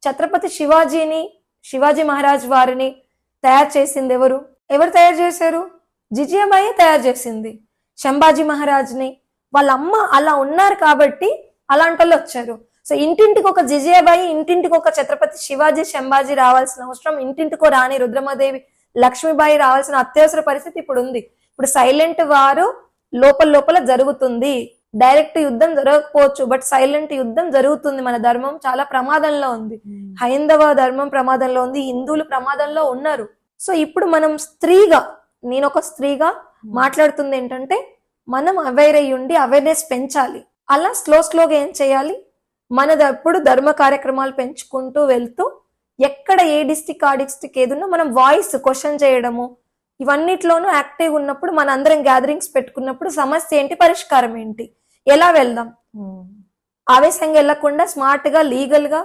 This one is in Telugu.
ఛత్రపతి శివాజీ మహారాజ్ వారిని తయారు చేసింది ఎవరు తయారు చేశారు? జిజియాబాయి తయారు చేసింది. శంభాజీ మహారాజ్ని వాళ్ళ అమ్మ అలా ఉన్నారు కాబట్టి అలాంటి వాళ్ళు వచ్చారు. సో ఇంటింటికి ఒక జిజియాబాయి, ఇంటింటికి ఒక ఛత్రపతి శంభాజీ రావాల్సిన అవసరం, ఇంటింటికో రాణి రుద్రమదేవి, లక్ష్మీబాయి రావాల్సిన అత్యవసర పరిస్థితి ఇప్పుడు ఉంది. ఇప్పుడు సైలెంట్ వారు లోపల జరుగుతుంది. డైరెక్ట్ యుద్ధం జరగకపోవచ్చు, బట్ సైలెంట్ యుద్ధం జరుగుతుంది. మన ధర్మం చాలా ప్రమాదంలో ఉంది, హైందవ ధర్మం ప్రమాదంలో ఉంది, హిందువులు ప్రమాదంలో ఉన్నారు. సో ఇప్పుడు మనం నేను ఒక స్త్రీగా మాట్లాడుతుంది ఏంటంటే, మనం అవేర్ అయ్యి ఉండి అవేర్నెస్ పెంచాలి. అలా స్లోగా ఏం చేయాలి, మనదప్పుడు ధర్మ కార్యక్రమాలు పెంచుకుంటూ వెళ్తూ ఎక్కడ ఏ డిస్టిక్ ఆ డిస్టిక్ ఏదున్నా మనం వాయిస్ క్వశ్చన్ చేయడము, ఇవన్నిట్లోనూ యాక్టివ్ ఉన్నప్పుడు మన అందరం గ్యాదరింగ్స్ పెట్టుకున్నప్పుడు సమస్య ఏంటి, పరిష్కారం ఏంటి, ఎలా వెళ్దాం, ఆవేశంగా వెళ్లకుండా స్మార్ట్ గా లీగల్ గా